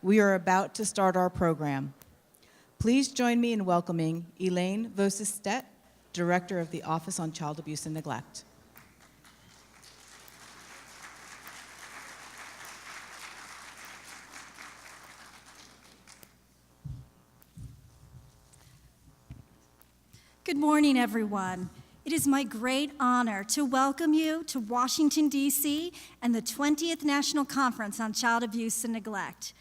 we are about to start our program. Please join me in welcoming Elaine Vosestedt, Director of the Office on Child Abuse and Neglect. Good morning, everyone. It is my great honor to welcome you to Washington, D.C. and the 20th National Conference on Child Abuse and Neglect.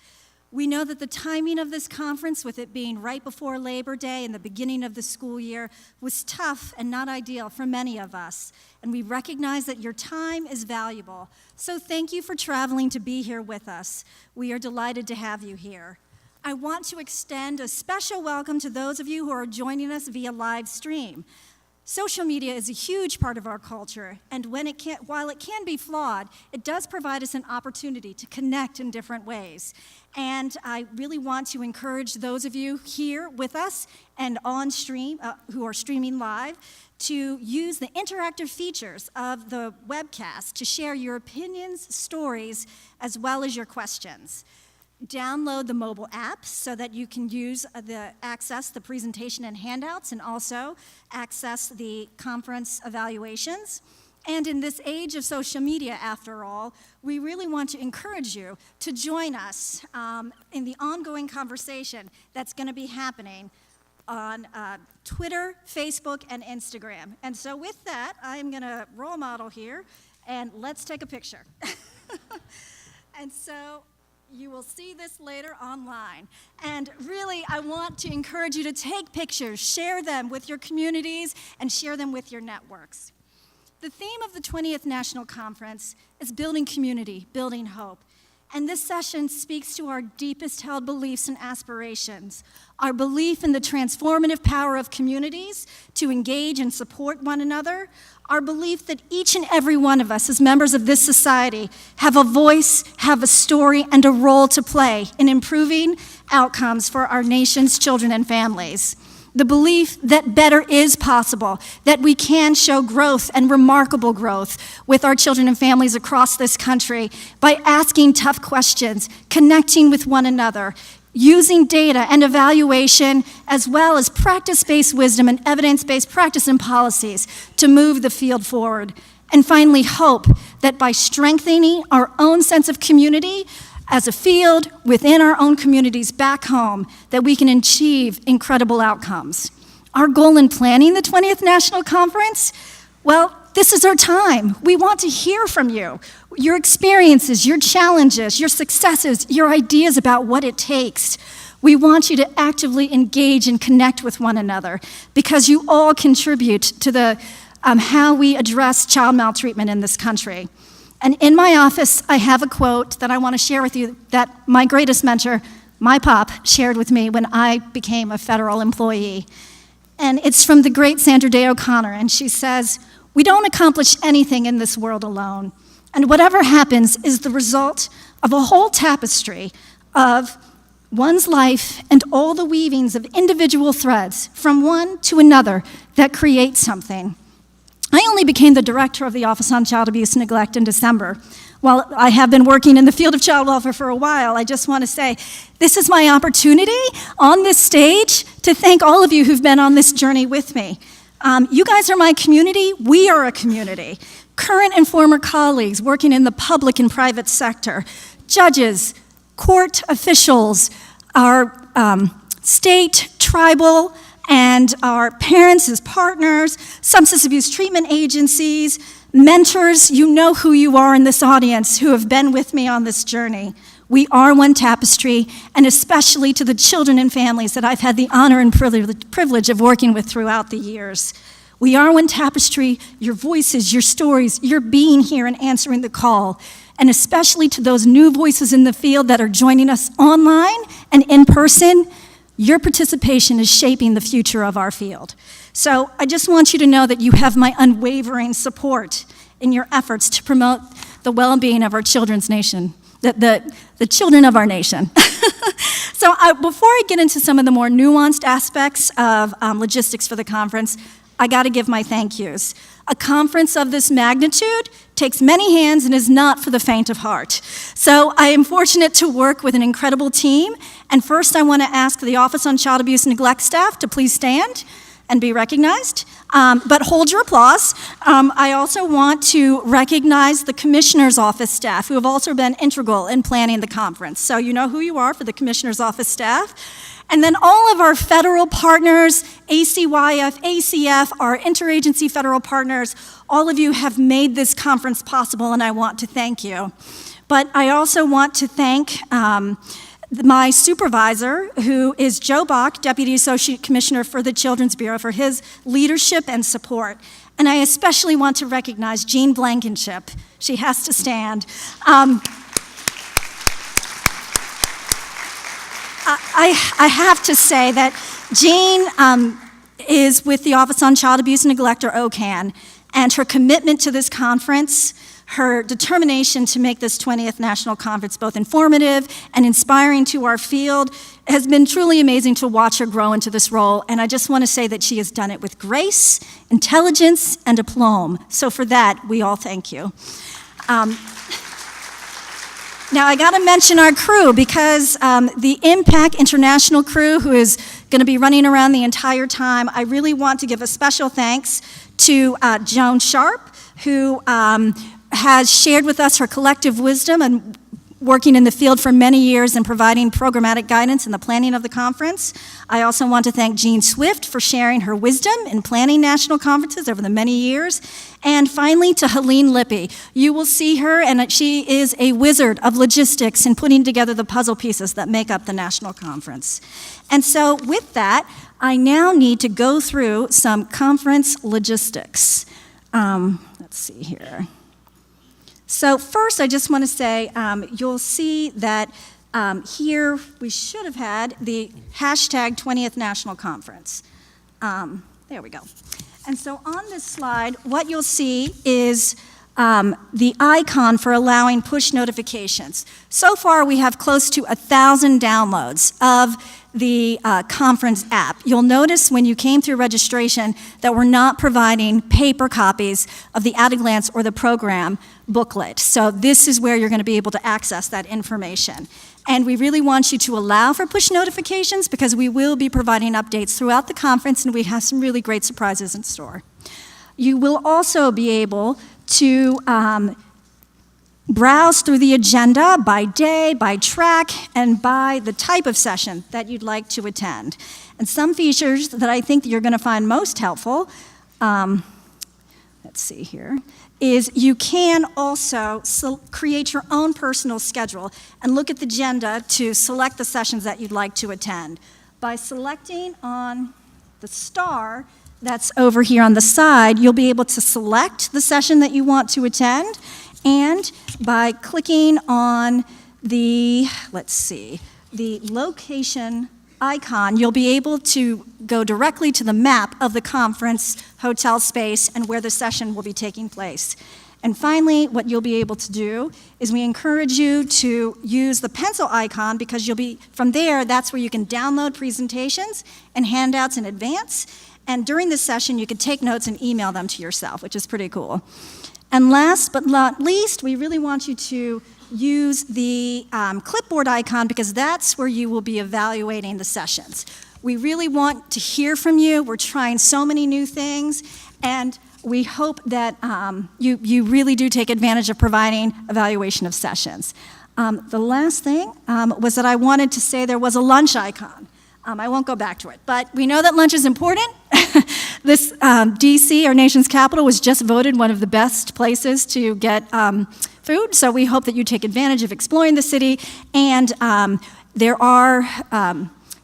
We know that the timing of this conference, with it being right before Labor Day and the beginning of the school year, was tough and not ideal for many of us, and we recognize that your time is valuable. So thank you for traveling to be here with us. We are delighted to have you here. I want to extend a special welcome to those of you who are joining us via live stream. Social media is a huge part of our culture, and while it can be flawed, it does provide us an opportunity to connect in different ways. And I really want to encourage those of you here with us and on stream, who are streaming live, to use the interactive features of the webcast to share your opinions, stories, as well as your questions. Download the mobile app so that you can access the presentation and handouts, and also access the conference evaluations. And in this age of social media, after all, we really want to encourage you to join us in the ongoing conversation that's going to be happening on Twitter, Facebook, and Instagram. And so with that, I'm going to role model here, and let's take a picture. And so you will see this later online. And really, I want to encourage you to take pictures, share them with your communities, and share them with your networks. The theme of the 20th National Conference is building community, building hope. And this session speaks to our deepest held beliefs and aspirations, our belief in the transformative power of communities to engage and support one another, our belief that each and every one of us as members of this society have a voice, have a story, and a role to play in improving outcomes for our nation's children and families. The belief that better is possible, that we can show growth and remarkable growth with our children and families across this country by asking tough questions, connecting with one another, using data and evaluation, as well as practice-based wisdom and evidence-based practice and policies to move the field forward. And finally, hope that by strengthening our own sense of community as a field within our own communities back home, that we can achieve incredible outcomes. Our goal in planning the 20th National Conference, well, this is our time. We want to hear from you, your experiences, your challenges, your successes, your ideas about what it takes. We want you to actively engage and connect with one another, because you all contribute to the how we address child maltreatment in this country. And in my office, I have a quote that I want to share with you that my greatest mentor, my pop, shared with me when I became a federal employee. And it's from the great Sandra Day O'Connor, and she says, "We don't accomplish anything in this world alone, and whatever happens is the result of a whole tapestry of one's life and all the weavings of individual threads from one to another that create something." I only became the director of the Office on Child Abuse and Neglect in December. While I have been working in the field of child welfare for a while, I just want to say this is my opportunity on this stage to thank all of you who've been on this journey with me. You guys are my community. We are a community. Current and former colleagues working in the public and private sector, judges, court officials, our state, tribal, and our parents as partners, substance abuse treatment agencies, mentors. You know who you are in this audience who have been with me on this journey. We are one tapestry, and especially to the children and families that I've had the honor and privilege of working with throughout the years. We are one tapestry, your voices, your stories, your being here and answering the call, and especially to those new voices in the field that are joining us online and in person. Your participation is shaping the future of our field. So I just want you to know that you have my unwavering support in your efforts to promote the well-being of our children's nation, the children of our nation. So before I get into some of the more nuanced aspects of logistics for the conference, I got to give my thank yous. A conference of this magnitude takes many hands and is not for the faint of heart. So I am fortunate to work with an incredible team. And first I want to ask the Office on Child Abuse and Neglect staff to please stand and be recognized. But hold your applause. I also want to recognize the Commissioner's Office staff who have also been integral in planning the conference. So you know who you are for the Commissioner's Office staff. And then all of our federal partners, ACYF, ACF, our interagency federal partners, all of you have made this conference possible, and I want to thank you. But I also want to thank my supervisor, who is Joe Bach, Deputy Associate Commissioner for the Children's Bureau, for his leadership and support. And I especially want to recognize Jean Blankenship. She has to stand. I have to say that Jean is with the Office on Child Abuse and Neglect, or OCAN, and her commitment to this conference, her determination to make this 20th National Conference both informative and inspiring to our field has been truly amazing to watch her grow into this role. And I just want to say that she has done it with grace, intelligence, and aplomb. So for that, we all thank you. Now, I got to mention our crew, because the Impact International crew, who is going to be running around the entire time, I really want to give a special thanks to Joan Sharp, who has shared with us her collective wisdom and working in the field for many years and providing programmatic guidance in the planning of the conference. I also want to thank Jean Swift for sharing her wisdom in planning national conferences over the many years. And finally, to Helene Lippy. You will see her, and she is a wizard of logistics in putting together the puzzle pieces that make up the national conference. And so with that, I now need to go through some conference logistics. Let's see here. So first, I just want to say, you'll see that here we should have had the hashtag 20th National Conference. There we go. And so on this slide, what you'll see is the icon for allowing push notifications. So far, we have close to 1,000 downloads of the conference app. You'll notice when you came through registration that we're not providing paper copies of the at-a-glance or the program booklet. So this is where you're going to be able to access that information. And we really want you to allow for push notifications, because we will be providing updates throughout the conference, and we have some really great surprises in store. You will also be able to browse through the agenda by day, by track, and by the type of session that you'd like to attend. And some features that I think that you're going to find most helpful, let's see here, is you can also create your own personal schedule and look at the agenda to select the sessions that you'd like to attend. By selecting on the star that's over here on the side, you'll be able to select the session that you want to attend, and by clicking on the, let's see, the location icon, you'll be able to go directly to the map of the conference hotel space and where the session will be taking place. And finally, what you'll be able to do is we encourage you to use the pencil icon, because you'll be, from there, that's where you can download presentations and handouts in advance. And during the session, you can take notes and email them to yourself, which is pretty cool. And last but not least, we really want you to use the clipboard icon, because that's where you will be evaluating the sessions. We really want to hear from you. We're trying so many new things, and we hope that you really do take advantage of providing evaluation of sessions. The last thing was that I wanted to say there was a lunch icon. I won't go back to it, but we know that lunch is important. This DC, our nation's capital, was just voted one of the best places to get food, so we hope that you take advantage of exploring the city, and there are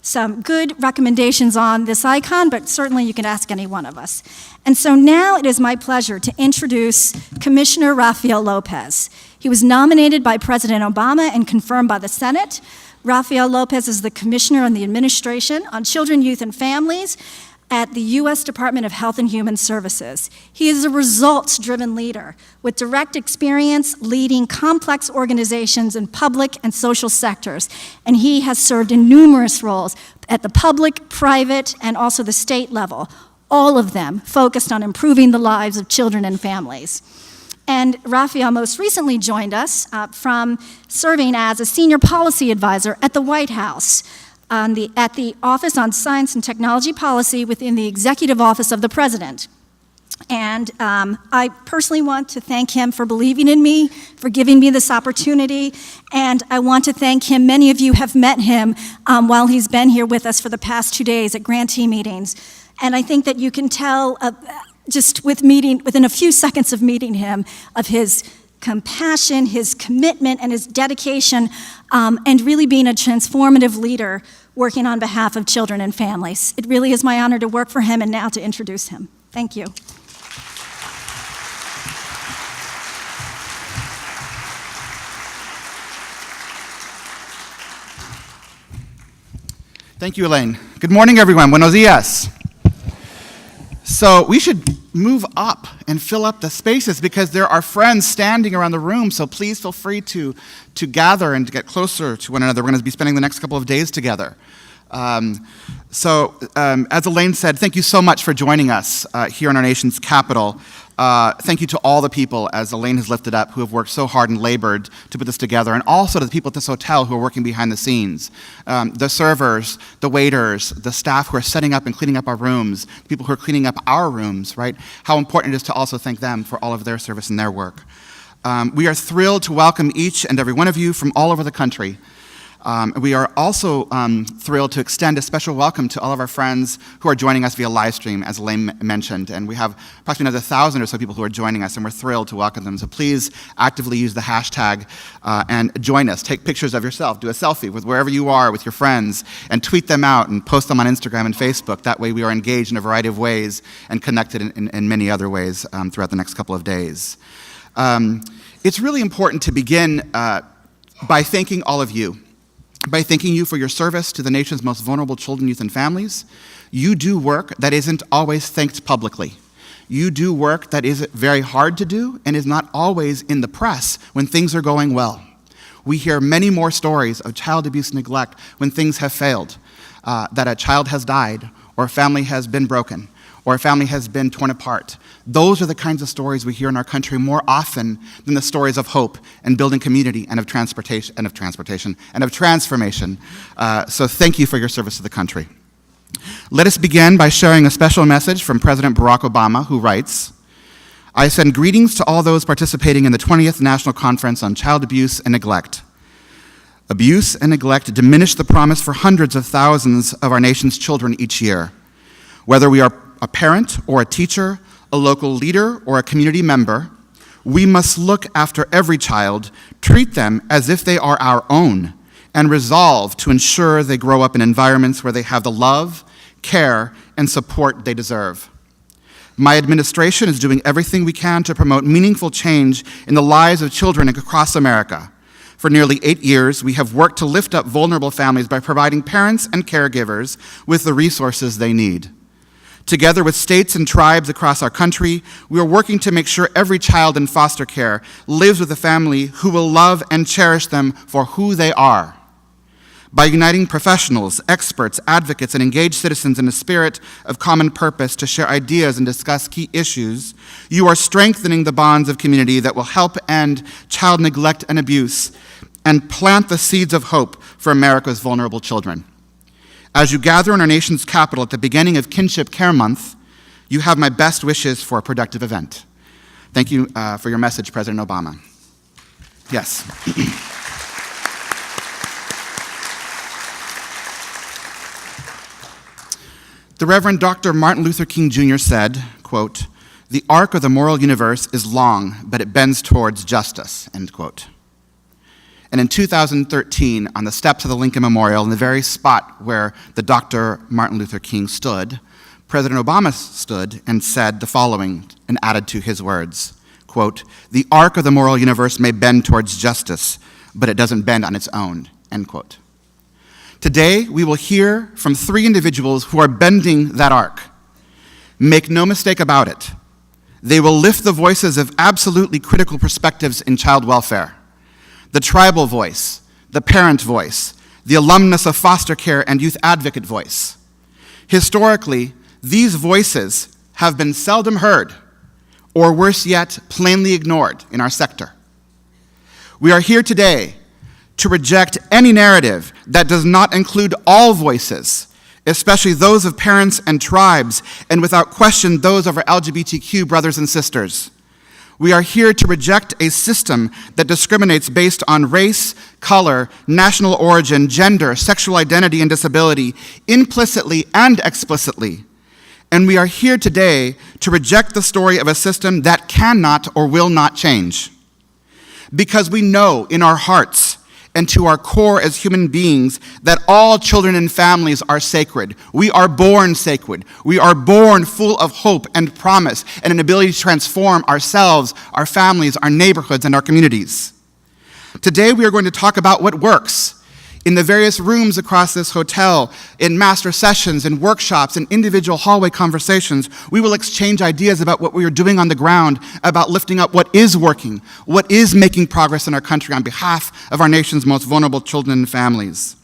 some good recommendations on this icon, but certainly you can ask any one of us. And so now it is my pleasure to introduce Commissioner Rafael López. He was nominated by President Obama and confirmed by the Senate. Rafael López is the Commissioner on the Administration on Children, Youth, and Families at the U.S. Department of Health and Human Services. He is a results-driven leader with direct experience leading complex organizations in public and social sectors, and he has served in numerous roles at the public, private, and also the state level. all of them focused on improving the lives of children and families. And Raphael most recently joined us from serving as a senior policy advisor at the White House at the Office on Science and Technology Policy within the Executive Office of the President. And I personally want to thank him for believing in me, for giving me this opportunity, and I want to thank him. Many of you have met him while he's been here with us for the past 2 days at grantee meetings. And I think that you can tell just within a few seconds of meeting him, of his compassion, his commitment, and his dedication, and really being a transformative leader working on behalf of children and families. It really is my honor to work for him and now to introduce him. Thank you. Thank you, Elaine. Good morning, everyone. Buenos dias. So we should move up and fill up the spaces because there are friends standing around the room, so please feel free to gather and to get closer to one another. We're going to be spending the next couple of days together. As Elaine said, thank you so much for joining us here in our nation's capital. Thank you to all the people, as Elaine has lifted up, who have worked so hard and labored to put this together, and also to the people at this hotel who are working behind the scenes. The servers, the waiters, the staff who are setting up and cleaning up our rooms, the people who are cleaning up our rooms, right? How important it is to also thank them for all of their service and their work. We are thrilled to welcome each and every one of you from all over the country. We are also thrilled to extend a special welcome to all of our friends who are joining us via live stream, as Elaine mentioned. And we have approximately another 1,000 or so people who are joining us, and we're thrilled to welcome them. So please actively use the hashtag and join us. Take pictures of yourself. Do a selfie with wherever you are with your friends, and tweet them out and post them on Instagram and Facebook. That way we are engaged in a variety of ways and connected in many other ways throughout the next couple of days. It's really important to begin by thanking all of you. By thanking you for your service to the nation's most vulnerable children, youth, and families. You do work that isn't always thanked publicly. You do work that is very hard to do and is not always in the press when things are going well. We hear many more stories of child abuse and neglect when things have failed, that a child has died, or a family has been broken, or a family has been torn apart. Those are the kinds of stories we hear in our country more often than the stories of hope and building community and of transformation. So thank you for your service to the country. Let us begin by sharing a special message from President Barack Obama, who writes, "I send greetings to all those participating in the 20th National Conference on Child Abuse and Neglect. Abuse and neglect diminish the promise for hundreds of thousands of our nation's children each year. Whether we are a parent or a teacher, a local leader or a community member, we must look after every child, treat them as if they are our own, and resolve to ensure they grow up in environments where they have the love, care, and support they deserve. My administration is doing everything we can to promote meaningful change in the lives of children across America. For nearly 8 years, we have worked to lift up vulnerable families by providing parents and caregivers with the resources they need. Together with states and tribes across our country, we are working to make sure every child in foster care lives with a family who will love and cherish them for who they are. By uniting professionals, experts, advocates, and engaged citizens in a spirit of common purpose to share ideas and discuss key issues, you are strengthening the bonds of community that will help end child neglect and abuse and plant the seeds of hope for America's vulnerable children. As you gather in our nation's capital at the beginning of Kinship Care Month, you have my best wishes for a productive event. Thank you for your message, President Obama." Yes. The Reverend Dr. Martin Luther King Jr. said, quote, "The arc of the moral universe is long, but it bends towards justice," end quote. And in 2013, on the steps of the Lincoln Memorial, in the very spot where the Dr. Martin Luther King stood, President Obama stood and said the following, and added to his words, quote, "The arc of the moral universe may bend towards justice, but it doesn't bend on its own," end quote. Today, we will hear from 3 individuals who are bending that arc. Make no mistake about it, they will lift the voices of absolutely critical perspectives in child welfare. The tribal voice, the parent voice, the alumnus of foster care and youth advocate voice. Historically, these voices have been seldom heard, or worse yet, plainly ignored in our sector. We are here today to reject any narrative that does not include all voices, especially those of parents and tribes, and without question, those of our LGBTQ brothers and sisters. We are here to reject a system that discriminates based on race, color, national origin, gender, sexual identity, and disability, implicitly and explicitly. And we are here today to reject the story of a system that cannot or will not change. Because we know in our hearts and to our core as human beings that all children and families are sacred. We are born sacred. We are born full of hope and promise and an ability to transform ourselves, our families, our neighborhoods, and our communities. Today we are going to talk about what works in the various rooms across this hotel, in master sessions, in workshops, in individual hallway conversations. We will exchange ideas about what we are doing on the ground, about lifting up what is working, what is making progress in our country on behalf of our nation's most vulnerable children and families.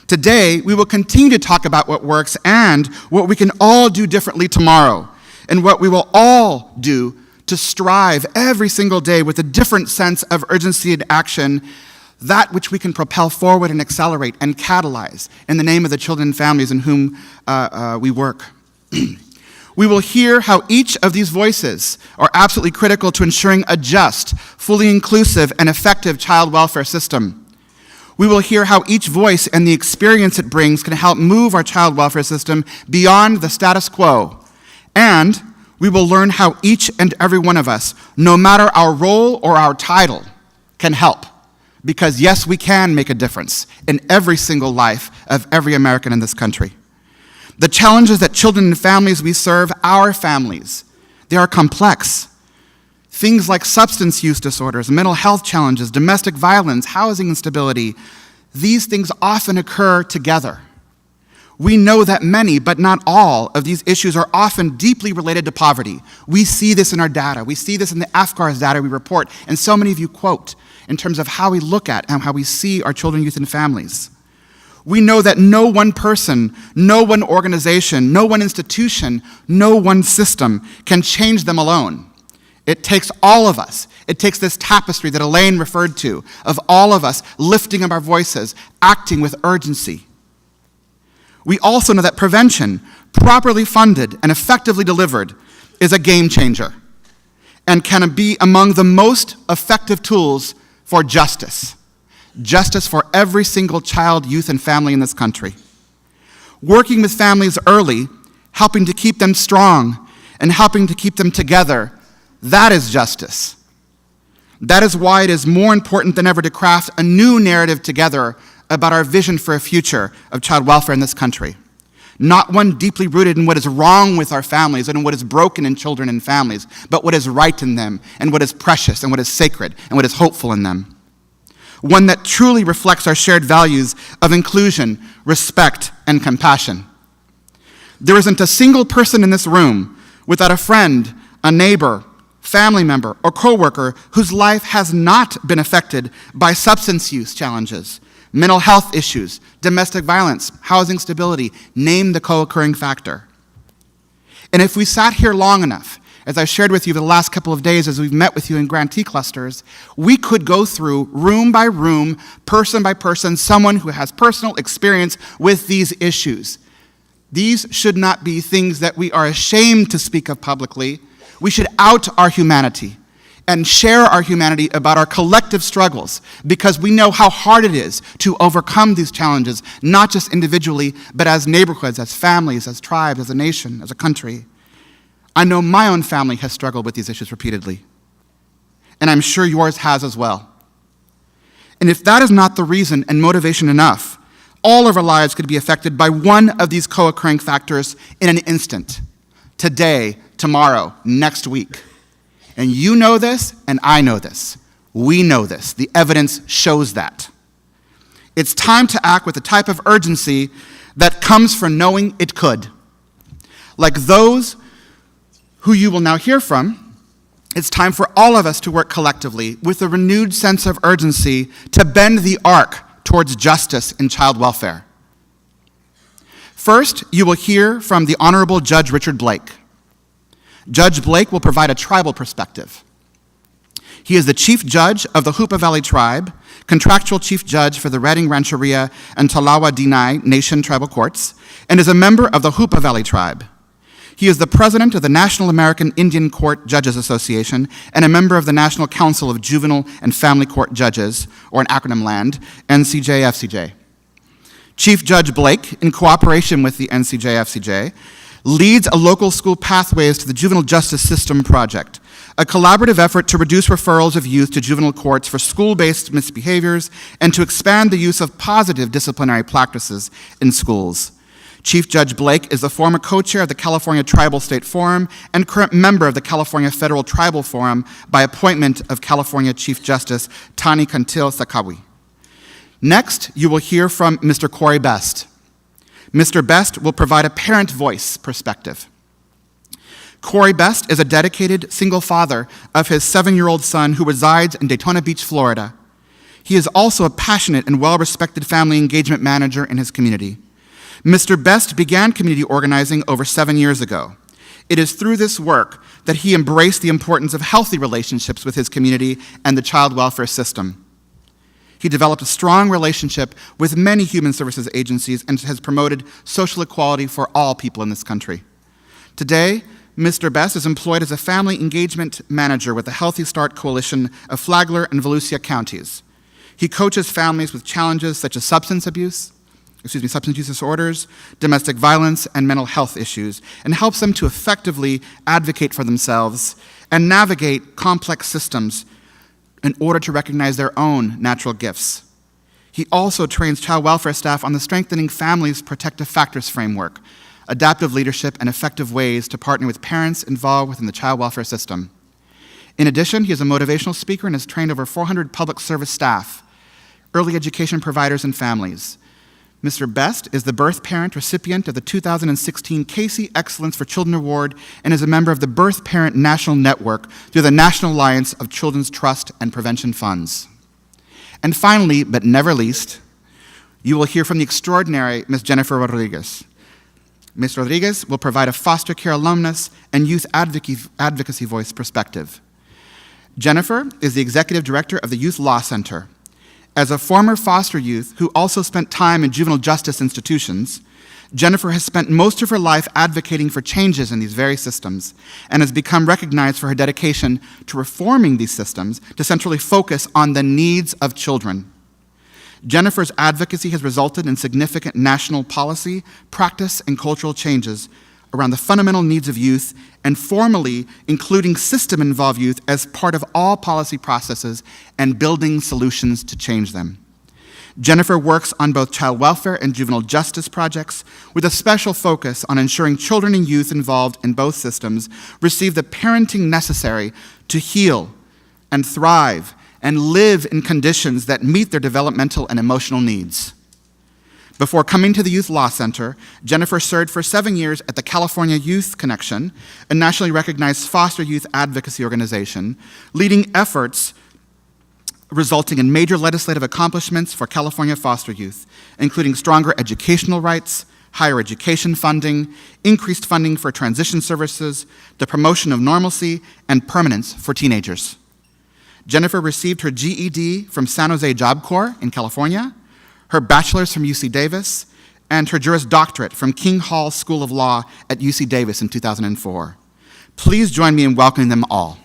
Today, we will continue to talk about what works and what we can all do differently tomorrow, and what we will all do to strive every single day with a different sense of urgency and action, that which we can propel forward and accelerate and catalyze in the name of the children and families in whom we work. We will hear how each of these voices are absolutely critical to ensuring a just, fully inclusive, and effective child welfare system. We will hear how each voice and the experience it brings can help move our child welfare system beyond the status quo. And we will learn how each and every one of us, no matter our role or our title, can help. Because yes, we can make a difference in every single life of every American in this country. The challenges that children and families we serve, our families, they are complex. Things like substance use disorders, mental health challenges, domestic violence, housing instability, these things often occur together. We know that many, but not all, of these issues are often deeply related to poverty. We see this in our data. We see this in the AFCARS data we report, and so many of you quote in terms of how we look at and how we see our children, youth, and families. We know that no one person, no one organization, no one institution, no one system can change them alone. It takes all of us. It takes this tapestry that Elaine referred to, of all of us lifting up our voices, acting with urgency. We also know that prevention, properly funded and effectively delivered, is a game changer and can be among the most effective tools for justice. Justice for every single child, youth, and family in this country. Working with families early, helping to keep them strong, and helping to keep them together, that is justice. That is why it is more important than ever to craft a new narrative together about our vision for a future of child welfare in this country. Not one deeply rooted in what is wrong with our families and what is broken in children and families, but what is right in them and what is precious and what is sacred and what is hopeful in them. One that truly reflects our shared values of inclusion, respect, and compassion. There isn't a single person in this room without a friend, a neighbor, family member, or coworker whose life has not been affected by substance use challenges, mental health issues, domestic violence, housing stability, name the co-occurring factor. And if we sat here long enough, as I shared with you the last couple of days as we've met with you in grantee clusters, we could go through room by room, person by person, someone who has personal experience with these issues. These should not be things that we are ashamed to speak of publicly. We should out our humanity and share our humanity about our collective struggles, because we know how hard it is to overcome these challenges, not just individually, but as neighborhoods, as families, as tribes, as a nation, as a country. I know my own family has struggled with these issues repeatedly, and I'm sure yours has as well. And if that is not the reason and motivation enough, all of our lives could be affected by one of these co-occurring factors in an instant. Today, tomorrow, next week. And you know this, and I know this. We know this. The evidence shows that. It's time to act with the type of urgency that comes from knowing it could. Like those who you will now hear from, it's time for all of us to work collectively with a renewed sense of urgency to bend the arc towards justice in child welfare. First, you will hear from the Honorable Judge Richard Blake. Judge Blake will provide a tribal perspective. He is the Chief Judge of the Hoopa Valley Tribe, contractual Chief Judge for the Redding, Rancheria, and Talawa Dinai Nation Tribal Courts, and is a member of the Hoopa Valley Tribe. He is the President of the National American Indian Court Judges Association and a member of the National Council of Juvenile and Family Court Judges, or in acronym land, NCJFCJ. Chief Judge Blake, in cooperation with the NCJFCJ, leads a local school Pathways to the Juvenile Justice System project, a collaborative effort to reduce referrals of youth to juvenile courts for school-based misbehaviors and to expand the use of positive disciplinary practices in schools. Chief Judge Blake is the former co-chair of the California Tribal State Forum and current member of the California Federal Tribal Forum by appointment of California Chief Justice Tani Kantil Sakawi. Next, you will hear from Mr. Corey Best. Mr. Best will provide a parent voice perspective. Corey Best is a dedicated single father of his 7-year-old son who resides in Daytona Beach, Florida. He is also a passionate and well-respected family engagement manager in his community. Mr. Best began community organizing over 7 years ago. It is through this work that he embraced the importance of healthy relationships with his community and the child welfare system. He developed a strong relationship with many human services agencies and has promoted social equality for all people in this country. Today, Mr. Best is employed as a family engagement manager with the Healthy Start Coalition of Flagler and Volusia counties. He coaches families with challenges such as substance use disorders, domestic violence, and mental health issues, and helps them to effectively advocate for themselves and navigate complex systems in order to recognize their own natural gifts. He also trains child welfare staff on the Strengthening Families Protective Factors framework, adaptive leadership, and effective ways to partner with parents involved within the child welfare system. In addition, he is a motivational speaker and has trained over 400 public service staff, early education providers, and families. Mr. Best is the birth parent recipient of the 2016 Casey Excellence for Children Award and is a member of the Birth Parent National Network through the National Alliance of Children's Trust and Prevention Funds. And finally, but never least, you will hear from the extraordinary Ms. Jennifer Rodriguez. Ms. Rodriguez will provide a foster care alumnus and youth advocacy voice perspective. Jennifer is the executive director of the Youth Law Center. As a former foster youth who also spent time in juvenile justice institutions, Jennifer has spent most of her life advocating for changes in these very systems and has become recognized for her dedication to reforming these systems to centrally focus on the needs of children. Jennifer's advocacy has resulted in significant national policy, practice, and cultural changes around the fundamental needs of youth and formally including system-involved youth as part of all policy processes and building solutions to change them. Jennifer works on both child welfare and juvenile justice projects with a special focus on ensuring children and youth involved in both systems receive the parenting necessary to heal and thrive and live in conditions that meet their developmental and emotional needs. Before coming to the Youth Law Center, Jennifer served for 7 years at the California Youth Connection, a nationally recognized foster youth advocacy organization, leading efforts resulting in major legislative accomplishments for California foster youth, including stronger educational rights, higher education funding, increased funding for transition services, the promotion of normalcy, and permanence for teenagers. Jennifer received her GED from San Jose Job Corps in California, her bachelor's from UC Davis, and her Juris Doctorate from King Hall School of Law at UC Davis in 2004. Please join me in welcoming them all.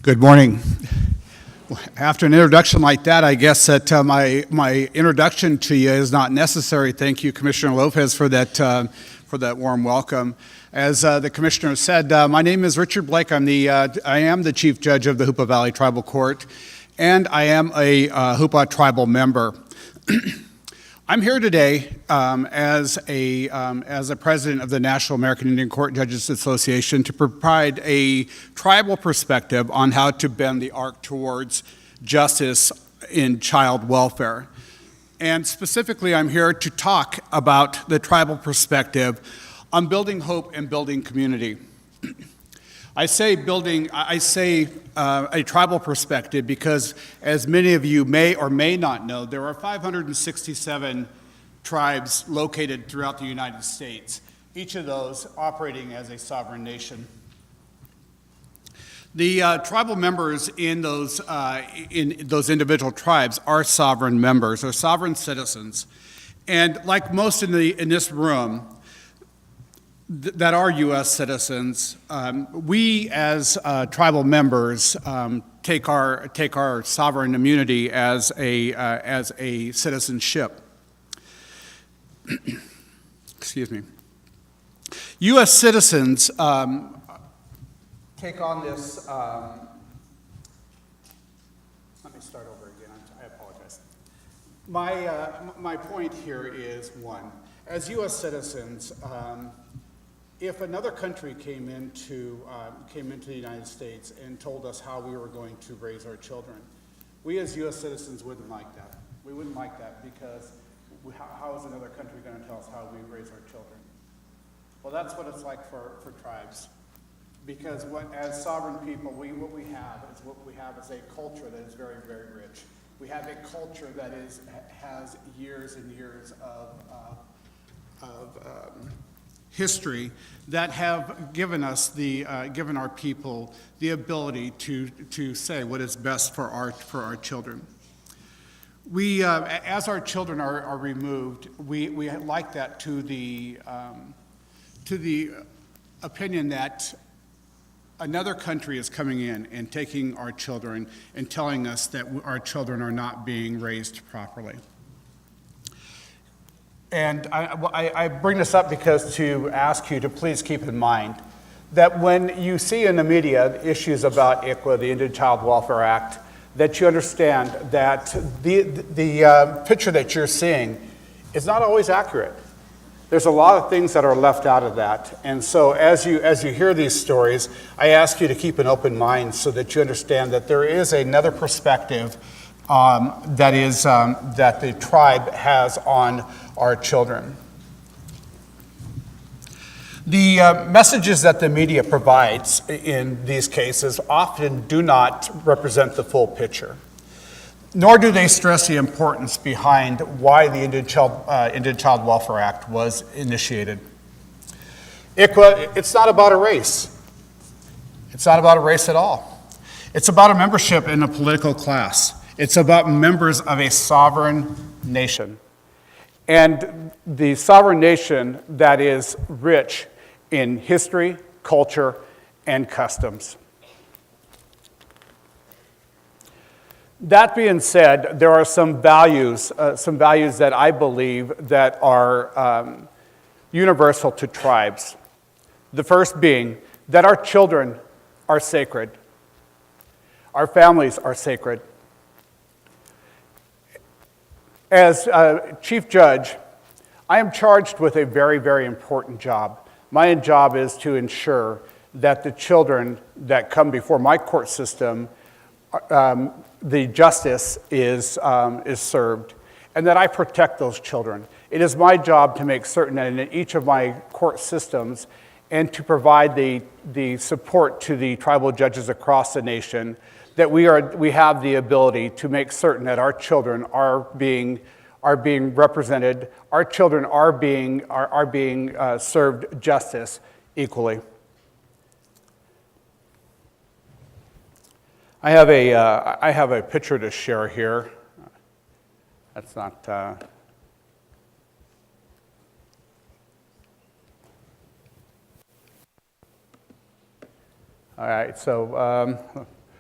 Good morning. After an introduction like that, I guess that my introduction to you is not necessary. Thank you, Commissioner López, for that warm welcome. As the Commissioner said, my name is Richard Blake. I am the Chief Judge of the Hoopa Valley Tribal Court, and I am a Hoopa tribal member. I'm here today as a president of the National American Indian Court Judges Association to provide a tribal perspective on how to bend the arc towards justice in child welfare. And specifically, I'm here to talk about the tribal perspective on building hope and building community. I say a tribal perspective because, as many of you may or may not know, there are 567 tribes located throughout the United States, each of those operating as a sovereign nation. The tribal members in those individual tribes are sovereign members, or sovereign citizens. And like most in this room that are U.S. citizens, we as tribal members take our sovereign immunity as a citizenship. Excuse me. U.S. citizens take on this, let me start over again, I apologize. My point here is, one, as U.S. citizens, if another country came into the United States and told us how we were going to raise our children, we as U.S. citizens wouldn't like that. We wouldn't like that because how is another country going to tell us how we raise our children? Well, that's what it's like for tribes. Because as sovereign people, what we have is a culture that is very, very rich. We have a culture that has years and years of history that have given us given our people the ability to say what is best for our children. We, as our children are removed, we like that to the opinion that another country is coming in and taking our children and telling us that our children are not being raised properly. And I bring this up because to ask you to please keep in mind that when you see in the media issues about ICWA, the Indian Child Welfare Act, that you understand that the picture that you're seeing is not always accurate. There's a lot of things that are left out of that. And so as you hear these stories, I ask you to keep an open mind so that you understand that there is another perspective that the tribe has on our children. The messages that the media provides in these cases often do not represent the full picture. Nor do they stress the importance behind why the Indian Child Welfare Act was initiated. ICWA, it's not about a race. It's not about a race at all. It's about a membership in a political class. It's about members of a sovereign nation. And the sovereign nation that is rich in history, culture, and customs. That being said, there are some values that I believe that are universal to tribes. The first being that our children are sacred. Our families are sacred. As Chief Judge, I am charged with a very, very important job. My job is to ensure that the children that come before my court system the justice is served, and that I protect those children. It is my job to make certain that in each of my court systems and to provide the support to the tribal judges across the nation that we have the ability to make certain that our children are being represented, our children are being served justice equally. I have a picture to share here. That's not. All right. So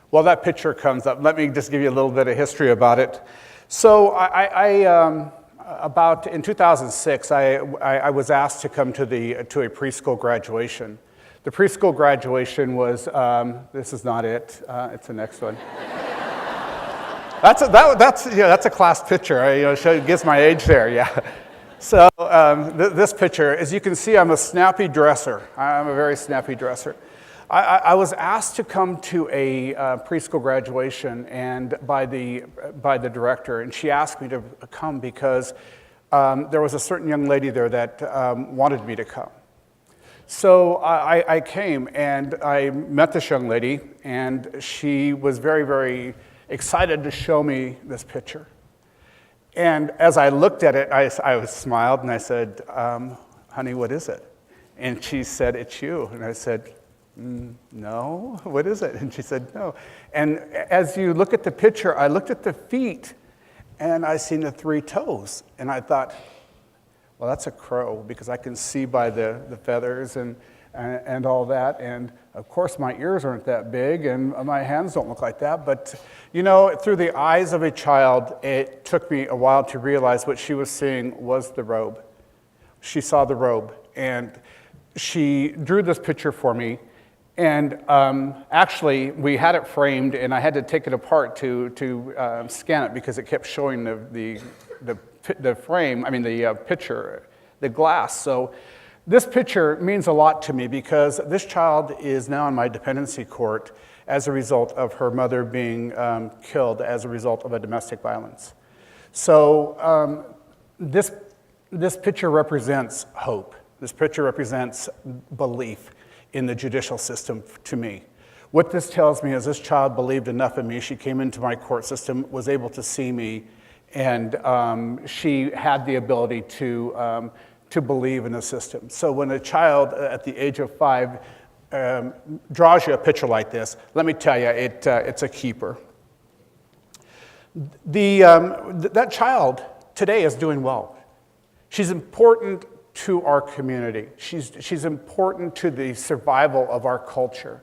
while that picture comes up, let me just give you a little bit of history about it. So about in 2006, I was asked to come to a preschool graduation. The preschool graduation was, this is not it, it's the next one. That's a class picture, it gives my age there, yeah. So this picture, as you can see, I'm a snappy dresser. I'm a very snappy dresser. I was asked to come to a preschool graduation and by the director, and she asked me to come because there was a certain young lady there that wanted me to come. So I came and I met this young lady, and she was very, very excited to show me this picture. And as I looked at it, I smiled and I said, honey, what is it? And she said, it's you. And I said, no, what is it? And she said, no. And as you look at the picture, I looked at the feet and I seen the 3 toes. And I thought, well, that's a crow because I can see by the feathers and all that. And of course, my ears aren't that big and my hands don't look like that. But, you know, through the eyes of a child, it took me a while to realize what she was seeing was the robe. She saw the robe and she drew this picture for me. And actually, we had it framed, and I had to take it apart to scan it because it kept showing the frame, I mean the picture, the glass. So this picture means a lot to me because this child is now in my dependency court as a result of her mother being killed as a result of a domestic violence. So this picture represents hope. This picture represents belief in the judicial system to me. What this tells me is this child believed enough in me. She came into my court system, was able to see me, and she had the ability to believe in the system. So when a child at the age of 5 draws you a picture like this, let me tell you, it's a keeper. That child today is doing well. She's important to our community. She's important to the survival of our culture.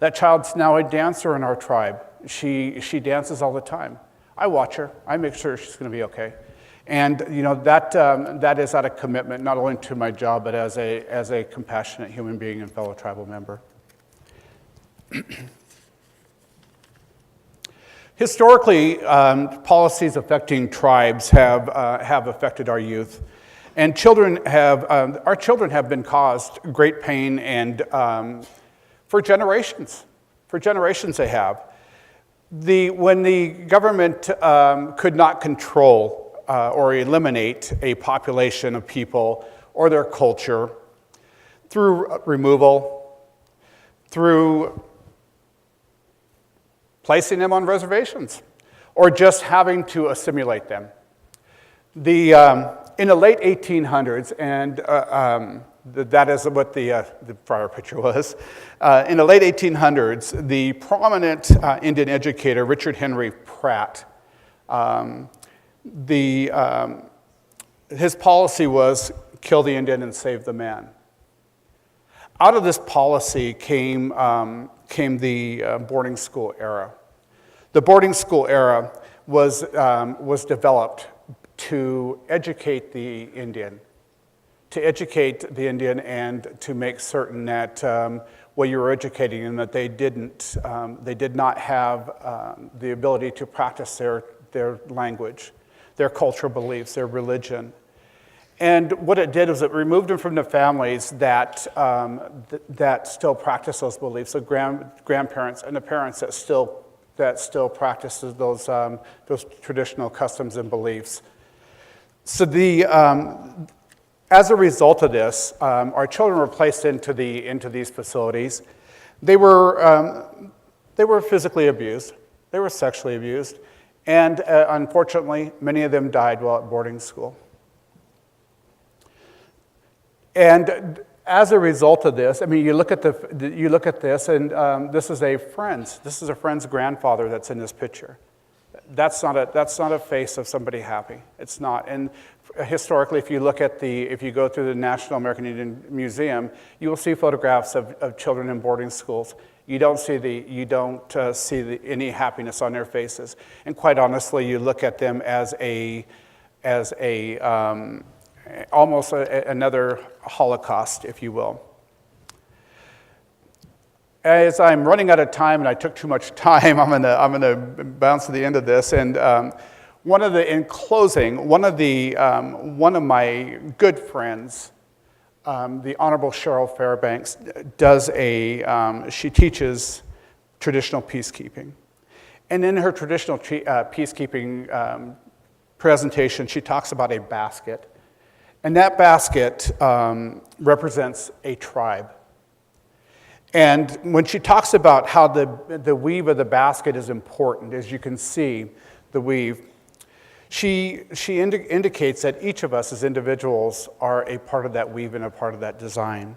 That child's now a dancer in our tribe. She dances all the time. I watch her. I make sure she's going to be okay. And you know that is out of commitment not only to my job but as a compassionate human being and fellow tribal member. Historically, policies affecting tribes have affected our youth. And our children have been caused great pain, and for generations they have. When the government could not control or eliminate a population of people or their culture through removal, through placing them on reservations, or just having to assimilate them. In the late 1800s, and that is what the prior picture was, in the late 1800s, the prominent Indian educator, Richard Henry Pratt, his policy was kill the Indian and save the man. Out of this policy came the boarding school era. The boarding school era was developed to educate the Indian, and to make certain that while you were educating them, that they did not have the ability to practice their language, their cultural beliefs, their religion. And what it did was it removed them from the families that still practice those beliefs, the grandparents and the parents that still practices those traditional customs and beliefs. So as a result of this, our children were placed into these facilities. They were physically abused. They were sexually abused, and unfortunately, many of them died while at boarding school. And as a result of this, I mean, you look at this, and this is a friend's grandfather that's in this picture. That's not a face of somebody happy. It's not. And historically, if you go through the National American Indian Museum, you will see photographs of children in boarding schools. You don't see any happiness on their faces. And quite honestly, you look at them as almost another Holocaust, if you will. As I'm running out of time, and I took too much time, I'm gonna bounce to the end of this. And in closing, one of my good friends the Honorable Cheryl Fairbanks does she teaches traditional peacekeeping. And in her traditional peacekeeping presentation, she talks about a basket. And that basket represents a tribe. And when she talks about how the weave of the basket is important, as you can see, the weave, she indicates that each of us as individuals are a part of that weave and a part of that design.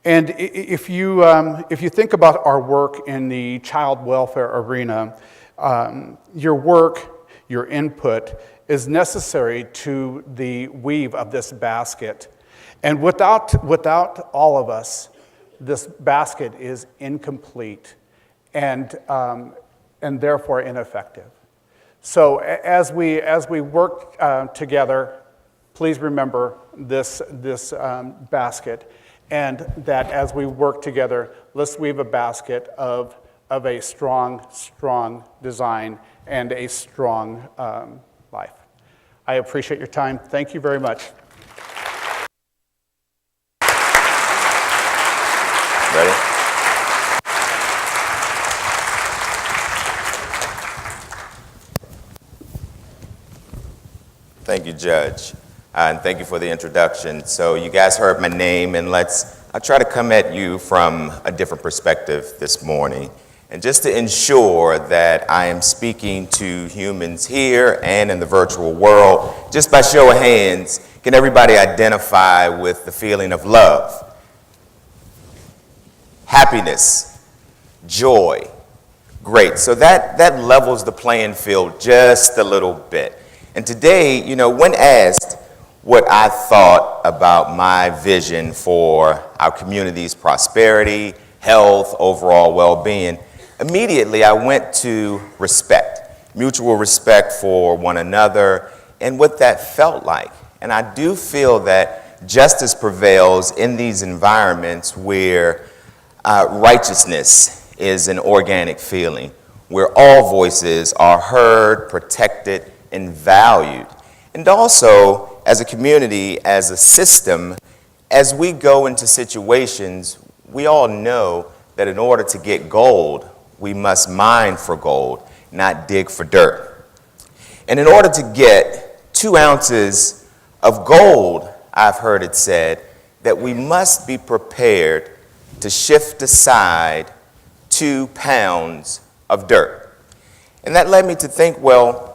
And if you think about our work in the child welfare arena, your work, your input is necessary to the weave of this basket. And without all of us, this basket is incomplete and therefore ineffective. So as we work together, please remember this basket, and that as we work together, let's weave a basket of a strong design and a strong life. I appreciate your time. Thank you very much. Ready? Thank you, Judge, and thank you for the introduction. So you guys heard my name, and I'll try to come at you from a different perspective this morning. And just to ensure that I am speaking to humans here and in the virtual world, just by show of hands, can everybody identify with the feeling of love, happiness, joy? Great. So that levels the playing field just a little bit. And today, when asked what I thought about my vision for our community's prosperity, health, overall well-being, immediately I went to respect, mutual respect for one another, and what that felt like. And I do feel that justice prevails in these environments where righteousness is an organic feeling, where all voices are heard, protected, and valued. And also, as a community, as a system, as we go into situations, we all know that in order to get gold, we must mine for gold, not dig for dirt. And in order to get 2 ounces of gold, I've heard it said, that we must be prepared to shift aside 2 pounds of dirt. And that led me to think, well,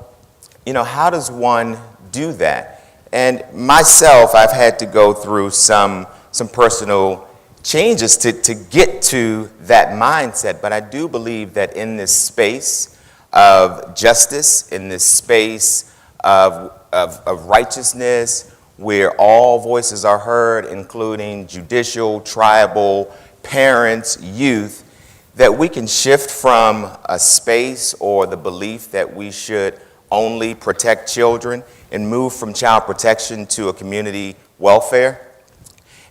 how does one do that? And myself, I've had to go through some personal changes to get to that mindset. But I do believe that in this space of justice, in this space of righteousness, where all voices are heard, including judicial, tribal, parents, youth, that we can shift from a space or the belief that we should only protect children and move from child protection to a community welfare,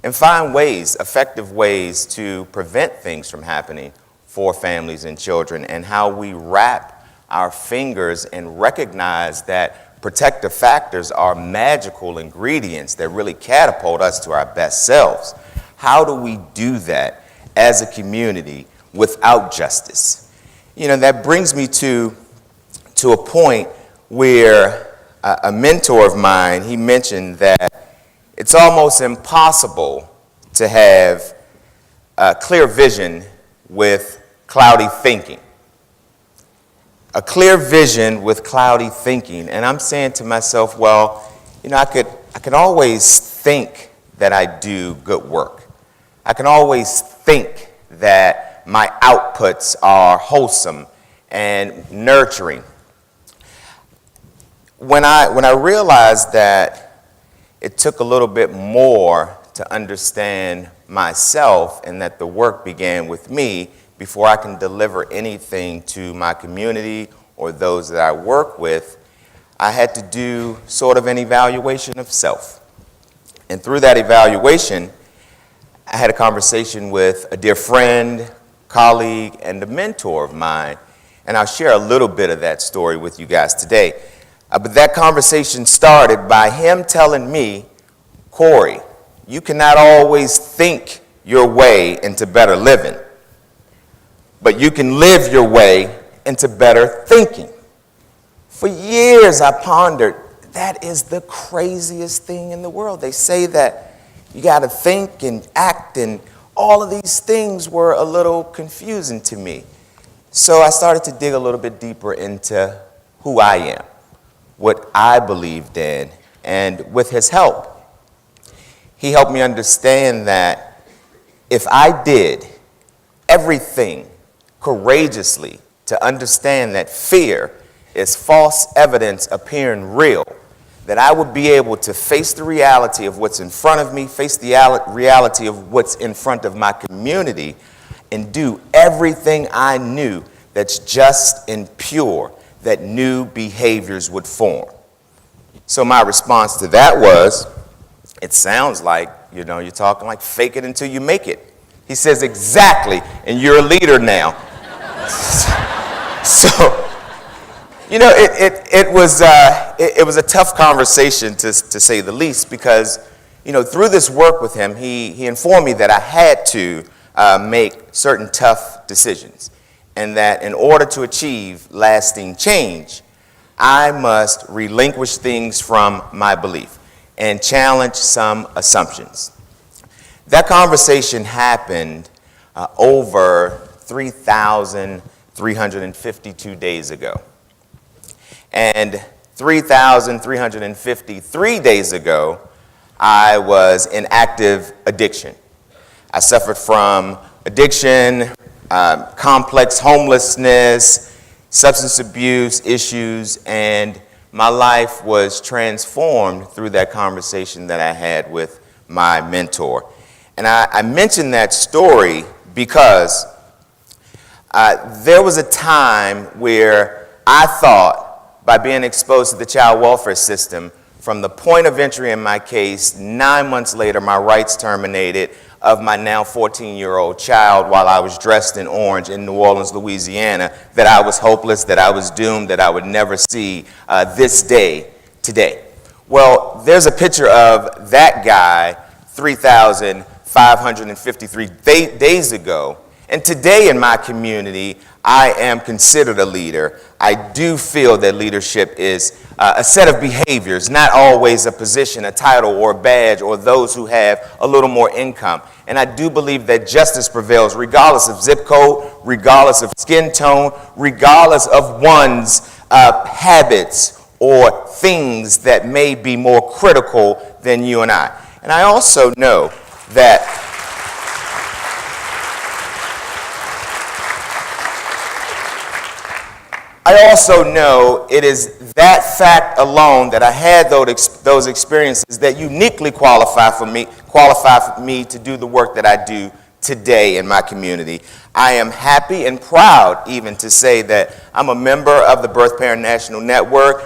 and find ways, effective ways to prevent things from happening for families and children, and how we wrap our fingers and recognize that protective factors are magical ingredients that really catapult us to our best selves. How do we do that as a community without justice? That brings me to a point where a mentor of mine, he mentioned that it's almost impossible to have a clear vision with cloudy thinking. A clear vision with cloudy thinking. And I'm saying to myself, well, I can always think that I do good work. I can always think that my outputs are wholesome and nurturing. When I realized that it took a little bit more to understand myself, and that the work began with me before I can deliver anything to my community or those that I work with, I had to do sort of an evaluation of self. And through that evaluation, I had a conversation with a dear friend, colleague, and a mentor of mine, and I'll share a little bit of that story with you guys today. But that conversation started by him telling me, Corey, you cannot always think your way into better living, but you can live your way into better thinking. For years I pondered, that is the craziest thing in the world. They say that you got to think and act, and all of these things were a little confusing to me. So I started to dig a little bit deeper into who I am, what I believed in, and with his help, he helped me understand that if I did everything courageously to understand that fear is false evidence appearing real, that I would be able to face the reality of what's in front of me, face the reality of what's in front of my community, and do everything I knew that's just and pure, that new behaviors would form. So my response to that was, it sounds like, you're talking like fake it until you make it. He says, exactly, and you're a leader now. So, it was a tough conversation to say the least, because, through this work with him, he informed me that I had to make certain tough decisions, and that in order to achieve lasting change, I must relinquish things from my belief and challenge some assumptions. That conversation happened over 3,352 days ago. And 3,353 days ago, I was in active addiction. I suffered from addiction, complex homelessness, substance abuse issues, and my life was transformed through that conversation that I had with my mentor. And I mention that story because there was a time where I thought, by being exposed to the child welfare system, from the point of entry in my case, 9 months later, my rights terminated of my now 14-year-old child while I was dressed in orange in New Orleans, Louisiana, that I was hopeless, that I was doomed, that I would never see this day today. Well, there's a picture of that guy 3,553 days ago. And today in my community, I am considered a leader. I do feel that leadership is a set of behaviors, not always a position, a title, or a badge, or those who have a little more income. And I do believe that justice prevails regardless of zip code, regardless of skin tone, regardless of one's habits or things that may be more critical than you and I. And I also know that it is that fact alone that I had those experiences that uniquely qualify me to do the work that I do today in my community. I am happy and proud even to say that I'm a member of the Birth Parent National Network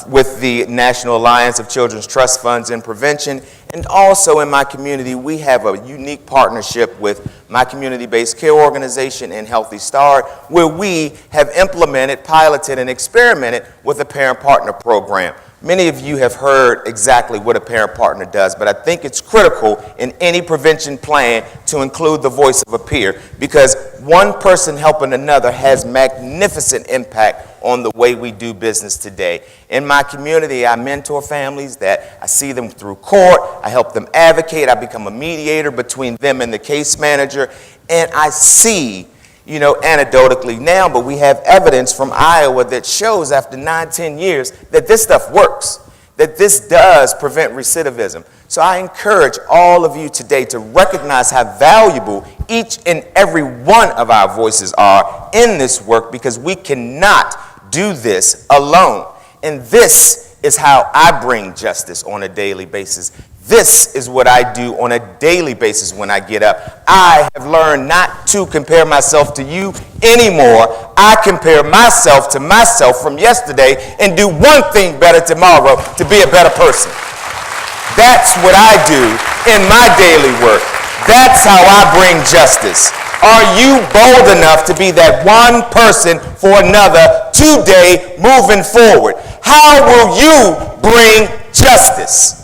with the National Alliance of Children's Trust Funds and Prevention. And also in my community, we have a unique partnership with my community-based care organization and Healthy Start, where we have implemented, piloted, and experimented with a parent partner program. Many of you have heard exactly what a parent partner does, but I think it's critical in any prevention plan to include the voice of a peer, because one person helping another has magnificent impact on the way we do business today. In my community, I mentor families that I see them through court. I help them advocate. I become a mediator between them and the case manager. And I see, anecdotally now, but we have evidence from Iowa that shows after 9-10 years that this stuff works, that this does prevent recidivism. So I encourage all of you today to recognize how valuable each and every one of our voices are in this work, because we cannot do this alone. And this is how I bring justice on a daily basis. This is what I do on a daily basis when I get up. I have learned not to compare myself to you anymore. I compare myself to myself from yesterday and do one thing better tomorrow to be a better person. That's what I do in my daily work. That's how I bring justice. Are you bold enough to be that one person for another today moving forward? How will you bring justice?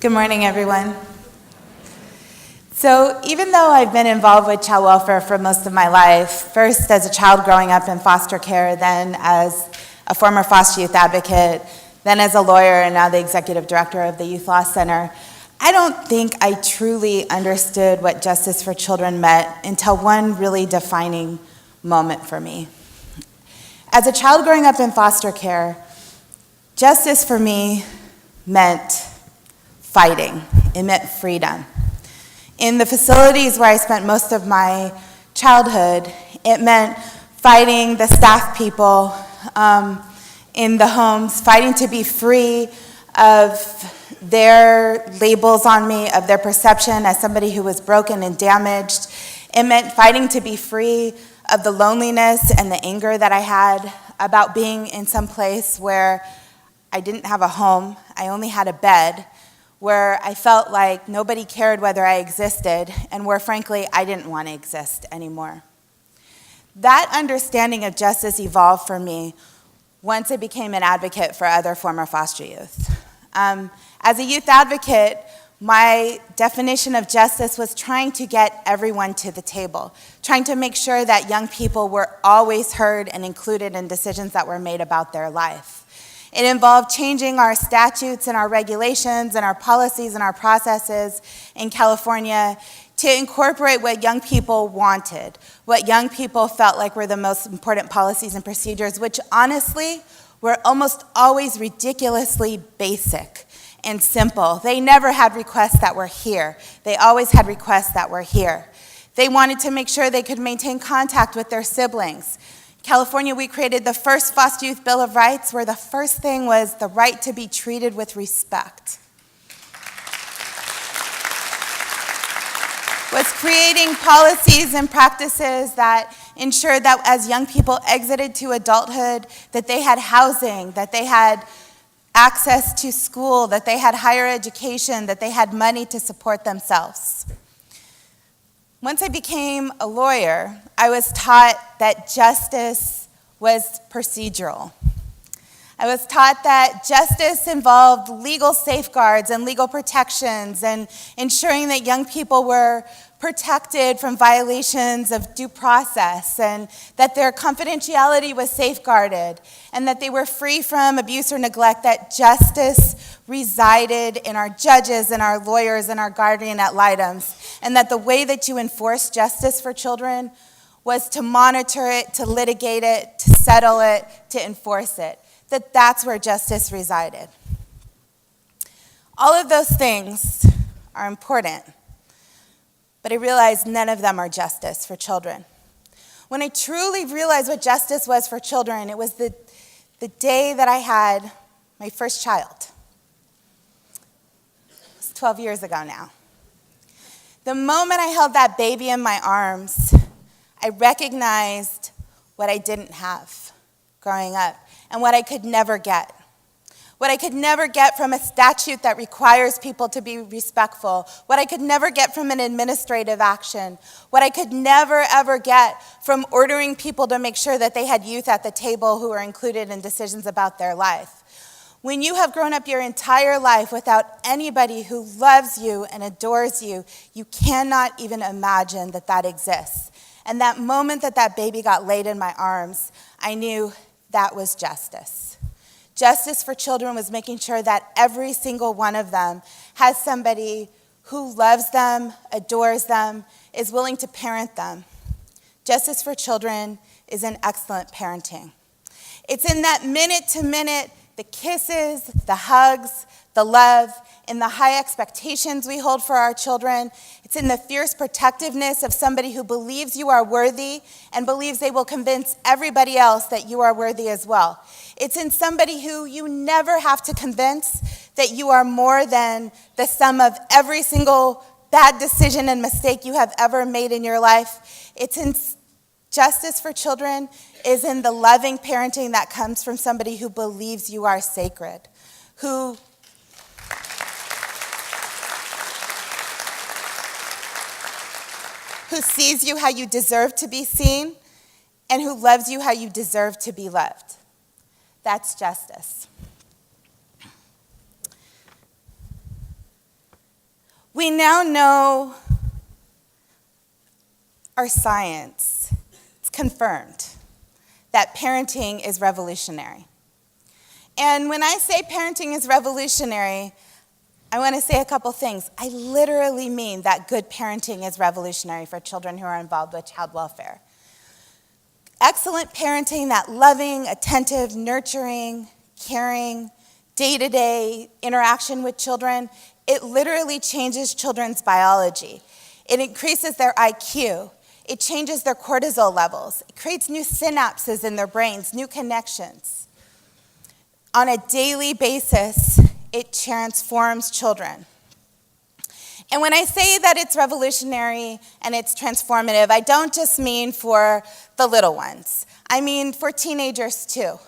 Good morning, everyone. So even though I've been involved with child welfare for most of my life, first as a child growing up in foster care, then as a former foster youth advocate, then as a lawyer, and now the executive director of the Youth Law Center, I don't think I truly understood what justice for children meant until one really defining moment for me. As a child growing up in foster care, justice for me meant fighting. It meant freedom. In the facilities where I spent most of my childhood, it meant fighting the staff people in the homes, fighting to be free of their labels on me, of their perception as somebody who was broken and damaged. It meant fighting to be free of the loneliness and the anger that I had about being in some place where I didn't have a home, I only had a bed, where I felt like nobody cared whether I existed, and where frankly I didn't want to exist anymore. That understanding of justice evolved for me once I became an advocate for other former foster youth. As a youth advocate, my definition of justice was trying to get everyone to the table, trying to make sure that young people were always heard and included in decisions that were made about their life. It involved changing our statutes and our regulations and our policies and our processes in California to incorporate what young people wanted, what young people felt like were the most important policies and procedures, which honestly were almost always ridiculously basic and simple. They never had requests that were here. They always had requests that were here. They wanted to make sure they could maintain contact with their siblings. California, we created the first Foster Youth Bill of Rights, where the first thing was the right to be treated with respect. Was creating policies and practices that ensured that as young people exited to adulthood, that they had housing, that they had access to school, that they had higher education, that they had money to support themselves. Once I became a lawyer, I was taught that justice was procedural. I was taught that justice involved legal safeguards and legal protections and ensuring that young people were protected from violations of due process and that their confidentiality was safeguarded and that they were free from abuse or neglect, that justice resided in our judges and our lawyers and our guardian ad litems, and that the way that you enforce justice for children was to monitor it, to litigate it, to settle it, to enforce it, that that's where justice resided. All of those things are important, but I realized none of them are justice for children. When I truly realized what justice was for children, it was the day that I had my first child. It's 12 years ago now. The moment I held that baby in my arms, I recognized what I didn't have growing up and what I could never get. What I could never get from a statute that requires people to be respectful. What I could never get from an administrative action. What I could never, ever get from ordering people to make sure that they had youth at the table who were included in decisions about their life. When you have grown up your entire life without anybody who loves you and adores you, you cannot even imagine that that exists. And that moment that that baby got laid in my arms, I knew that was justice. Justice for children was making sure that every single one of them has somebody who loves them, adores them, is willing to parent them. Justice for children is an excellent parenting. It's in that minute-to-minute, the kisses, the hugs, the love, in the high expectations we hold for our children. It's in the fierce protectiveness of somebody who believes you are worthy and believes they will convince everybody else that you are worthy as well. It's in somebody who you never have to convince that you are more than the sum of every single bad decision and mistake you have ever made in your life. It's in justice for children is in the loving parenting that comes from somebody who believes you are sacred, who sees you how you deserve to be seen, and who loves you how you deserve to be loved. That's justice. We now know our science. It's confirmed that parenting is revolutionary. And when I say parenting is revolutionary, I want to say a couple things. I literally mean that good parenting is revolutionary for children who are involved with child welfare. Excellent parenting, that loving, attentive, nurturing, caring, day-to-day interaction with children, it literally changes children's biology. It increases their IQ. It changes their cortisol levels. It creates new synapses in their brains, new connections. On a daily basis, it transforms children. And when I say that it's revolutionary and it's transformative, I don't just mean for the little ones. I mean for teenagers too.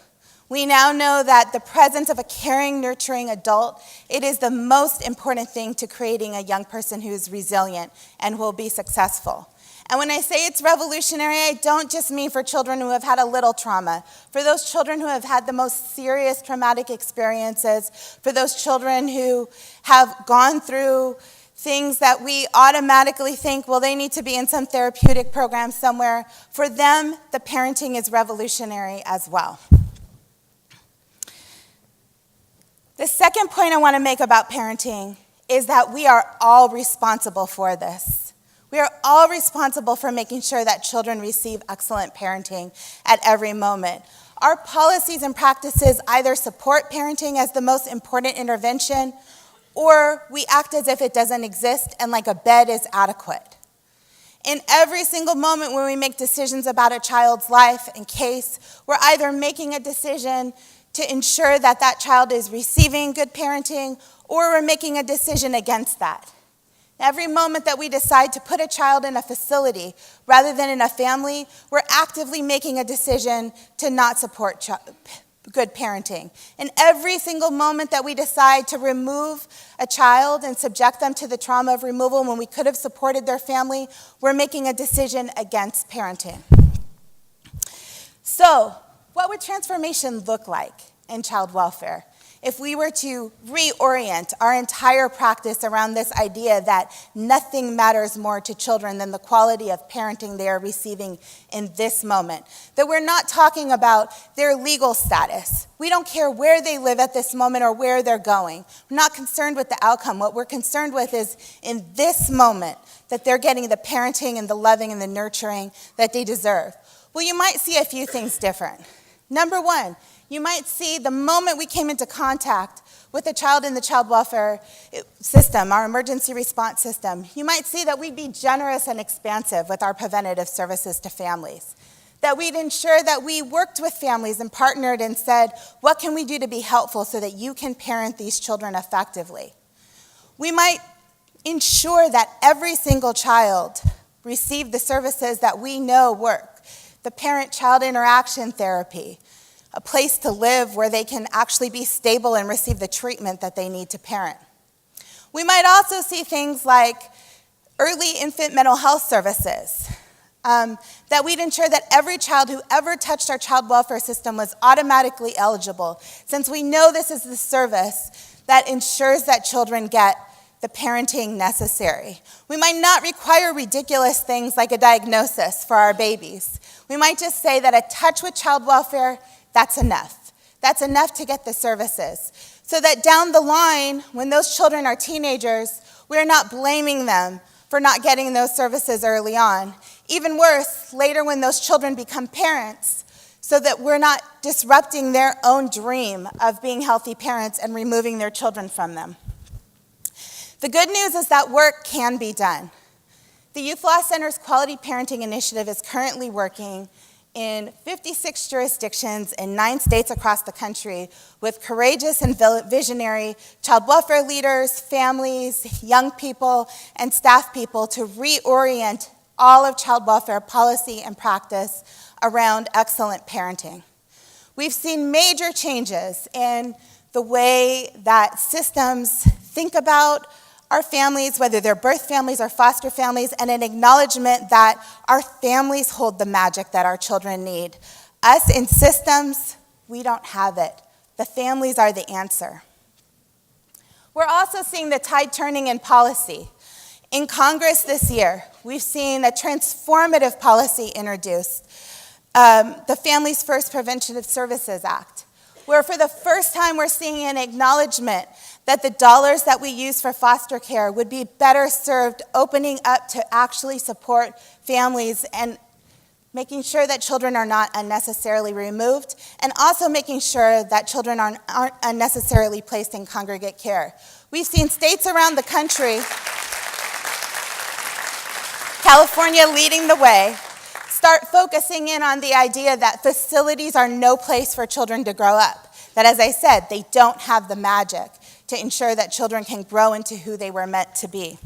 We now know that the presence of a caring, nurturing adult, it is the most important thing to creating a young person who is resilient and will be successful. And when I say it's revolutionary, I don't just mean for children who have had a little trauma, for those children who have had the most serious traumatic experiences, for those children who have gone through things that we automatically think, well, they need to be in some therapeutic program somewhere. For them, the parenting is revolutionary as well. The second point I want to make about parenting is that we are all responsible for this. We are all responsible for making sure that children receive excellent parenting at every moment. Our policies and practices either support parenting as the most important intervention, or we act as if it doesn't exist and like a bed is adequate. In every single moment when we make decisions about a child's life and case, we're either making a decision to ensure that that child is receiving good parenting, or we're making a decision against that. Every moment that we decide to put a child in a facility rather than in a family, we're actively making a decision to not support good parenting. And every single moment that we decide to remove a child and subject them to the trauma of removal when we could have supported their family, we're making a decision against parenting. So, what would transformation look like in child welfare if we were to reorient our entire practice around this idea that nothing matters more to children than the quality of parenting they are receiving in this moment? That we're not talking about their legal status. We don't care where they live at this moment or where they're going. We're not concerned with the outcome. What we're concerned with is in this moment that they're getting the parenting and the loving and the nurturing that they deserve. Well, you might see a few things different. Number one, you might see the moment we came into contact with a child in the child welfare system, our emergency response system, you might see that we'd be generous and expansive with our preventative services to families. That we'd ensure that we worked with families and partnered and said, what can we do to be helpful so that you can parent these children effectively? We might ensure that every single child received the services that we know work. The parent-child interaction therapy, a place to live where they can actually be stable and receive the treatment that they need to parent. We might also see things like early infant mental health services, that we'd ensure that every child who ever touched our child welfare system was automatically eligible, since we know this is the service that ensures that children get the parenting necessary. We might not require ridiculous things like a diagnosis for our babies. We might just say that a touch with child welfare, that's enough. That's enough to get the services. So that down the line, when those children are teenagers, we're not blaming them for not getting those services early on. Even worse, later when those children become parents, so that we're not disrupting their own dream of being healthy parents and removing their children from them. The good news is that work can be done. The Youth Law Center's Quality Parenting Initiative is currently working in 56 jurisdictions in 9 states across the country with courageous and visionary child welfare leaders, families, young people, and staff people to reorient all of child welfare policy and practice around excellent parenting. We've seen major changes in the way that systems think about our families, whether they're birth families or foster families, and an acknowledgement that our families hold the magic that our children need. Us in systems, we don't have it. The families are the answer. We're also seeing the tide turning in policy. In Congress this year, we've seen a transformative policy introduced, the Families First Preventive Services Act, where for the first time we're seeing an acknowledgement that the dollars that we use for foster care would be better served opening up to actually support families and making sure that children are not unnecessarily removed, and also making sure that children aren't unnecessarily placed in congregate care. We've seen states around the country, California leading the way, start focusing in on the idea that facilities are no place for children to grow up. That, as I said, they don't have the magic to ensure that children can grow into who they were meant to be.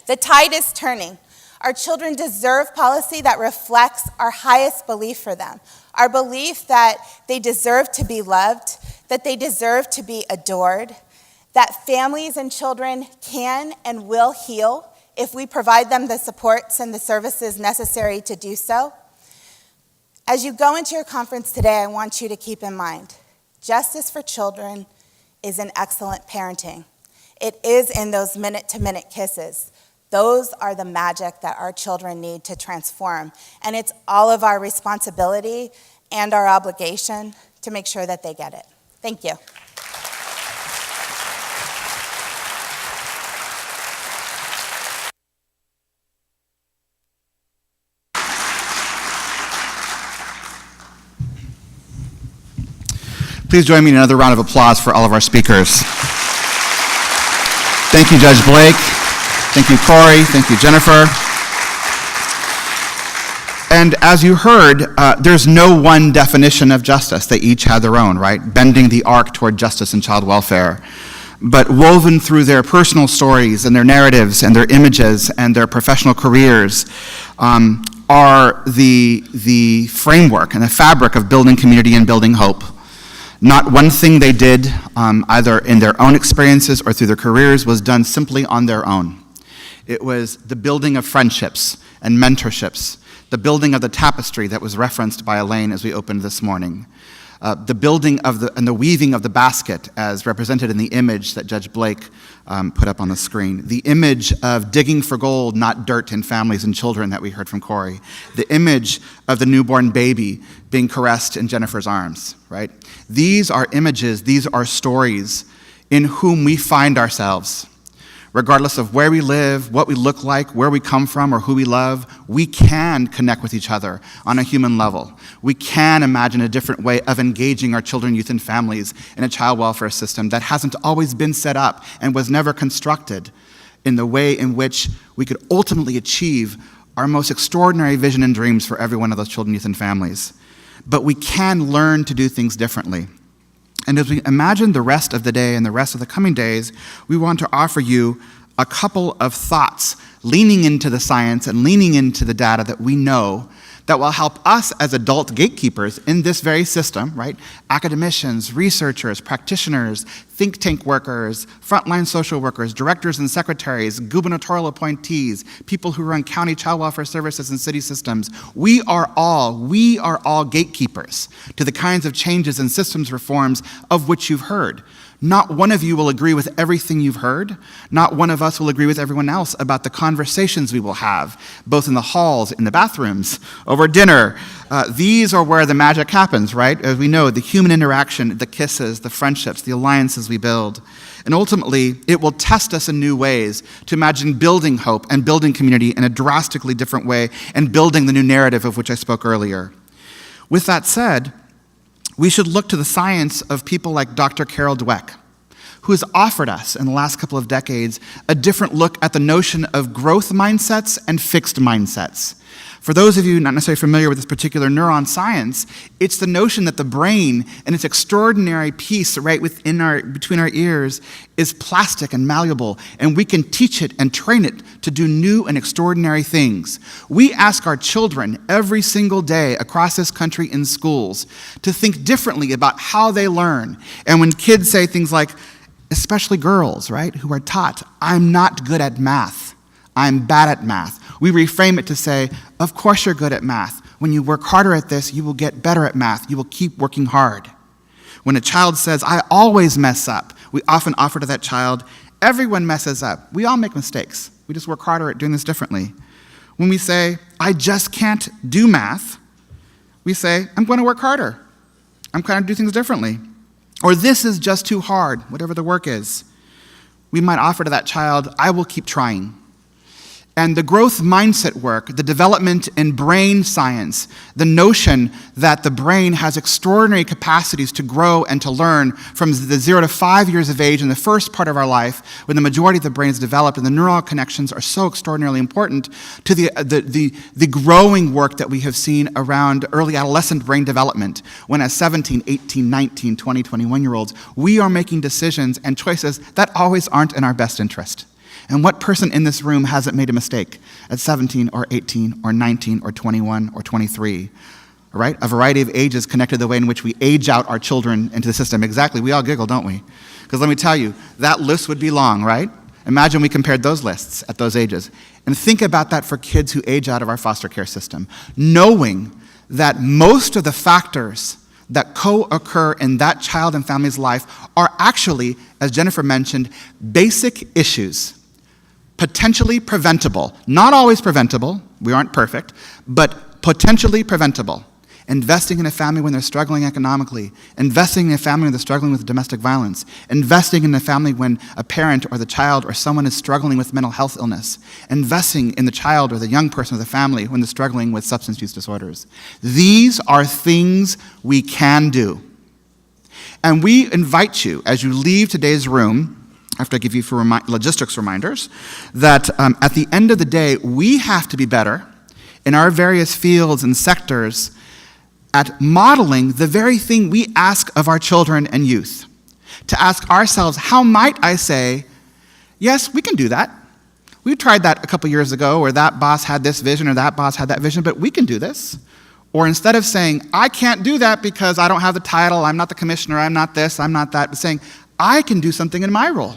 The tide is turning. Our children deserve policy that reflects our highest belief for them, our belief that they deserve to be loved, that they deserve to be adored, that families and children can and will heal if we provide them the supports and the services necessary to do so. As you go into your conference today, I want you to keep in mind, justice for children is in excellent parenting. It is in those minute-to-minute kisses. Those are the magic that our children need to transform. And it's all of our responsibility and our obligation to make sure that they get it. Thank you. Please join me in another round of applause for all of our speakers. Thank you, Judge Blake. Thank you, Corey. Thank you, Jennifer. And as you heard, there's no one definition of justice. They each have their own, right? Bending the arc toward justice and child welfare. But woven through their personal stories and their narratives and their images and their professional careers are the framework and the fabric of building community and building hope. Not one thing they did, either in their own experiences or through their careers, was done simply on their own. It was the building of friendships and mentorships, the building of the tapestry that was referenced by Elaine as we opened this morning, the building of and the weaving of the basket as represented in the image that Judge Blake put up on the screen, the image of digging for gold, not dirt, in families and children that we heard from Corey, the image of the newborn baby being caressed in Jennifer's arms, right? These are images, these are stories in whom we find ourselves. Regardless of where we live, what we look like, where we come from, or who we love, we can connect with each other on a human level. We can imagine a different way of engaging our children, youth, and families in a child welfare system that hasn't always been set up and was never constructed in the way in which we could ultimately achieve our most extraordinary vision and dreams for every one of those children, youth, and families. But we can learn to do things differently. And as we imagine the rest of the day and the rest of the coming days, we want to offer you a couple of thoughts leaning into the science and leaning into the data that we know that will help us as adult gatekeepers in this very system, right? Academicians, researchers, practitioners, think tank workers, frontline social workers, directors and secretaries, gubernatorial appointees, people who run county child welfare services and city systems. We are all gatekeepers to the kinds of changes and systems reforms of which you've heard. Not one of you will agree with everything you've heard. Not one of us will agree with everyone else about the conversations we will have, both in the halls, in the bathrooms, over dinner. These are where the magic happens, right? As we know, the human interaction, the kisses, the friendships, the alliances we build. And ultimately, it will test us in new ways to imagine building hope and building community in a drastically different way and building the new narrative of which I spoke earlier. With that said, we should look to the science of people like Dr. Carol Dweck, who has offered us in the last couple of decades a different look at the notion of growth mindsets and fixed mindsets. For those of you not necessarily familiar with this particular neuron science, it's the notion that the brain and its extraordinary piece right between our ears is plastic and malleable, and we can teach it and train it to do new and extraordinary things. We ask our children every single day across this country in schools to think differently about how they learn. And when kids say things like, especially girls, right, who are taught, I'm not good at math, I'm bad at math, we reframe it to say, of course you're good at math. When you work harder at this, you will get better at math. You will keep working hard. When a child says, I always mess up, we often offer to that child, everyone messes up. We all make mistakes. We just work harder at doing this differently. When we say, I just can't do math, we say, I'm going to work harder. I'm going to do things differently. Or this is just too hard, whatever the work is. We might offer to that child, I will keep trying. And the growth mindset work, the development in brain science, the notion that the brain has extraordinary capacities to grow and to learn from the 0 to 5 years of age in the first part of our life, when the majority of the brain is developed and the neural connections are so extraordinarily important, to the growing work that we have seen around early adolescent brain development, when as 17, 18, 19, 20, 21-year-olds, we are making decisions and choices that always aren't in our best interest. And what person in this room hasn't made a mistake at 17 or 18 or 19 or 21 or 23, right? A variety of ages connected to the way in which we age out our children into the system. Exactly, we all giggle, don't we? Because let me tell you, that list would be long, right? Imagine we compared those lists at those ages. And think about that for kids who age out of our foster care system, knowing that most of the factors that co-occur in that child and family's life are actually, as Jennifer mentioned, basic issues. Potentially preventable. Not always preventable, we aren't perfect, but potentially preventable. Investing in a family when they're struggling economically, investing in a family when they're struggling with domestic violence, investing in a family when a parent or the child or someone is struggling with mental health illness, investing in the child or the young person of the family when they're struggling with substance use disorders. These are things we can do. And we invite you, as you leave today's room, after I give you for logistics reminders, that at the end of the day, we have to be better in our various fields and sectors at modeling the very thing we ask of our children and youth. To ask ourselves, how might I say, yes, we can do that. We tried that a couple years ago, or that boss had this vision, or that boss had that vision, but we can do this. Or instead of saying, I can't do that because I don't have the title, I'm not the commissioner, I'm not this, I'm not that, but saying, I can do something in my role.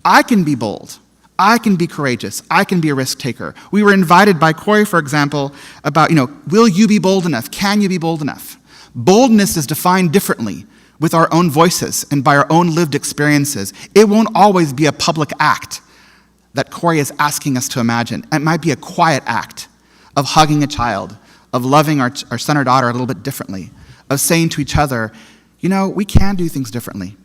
I can be bold. I can be courageous. I can be a risk taker. We were invited by Corey, for example, about, will you be bold enough? Can you be bold enough? Boldness is defined differently with our own voices and by our own lived experiences. It won't always be a public act that Corey is asking us to imagine. It might be a quiet act of hugging a child, of loving our son or daughter a little bit differently, of saying to each other, we can do things differently.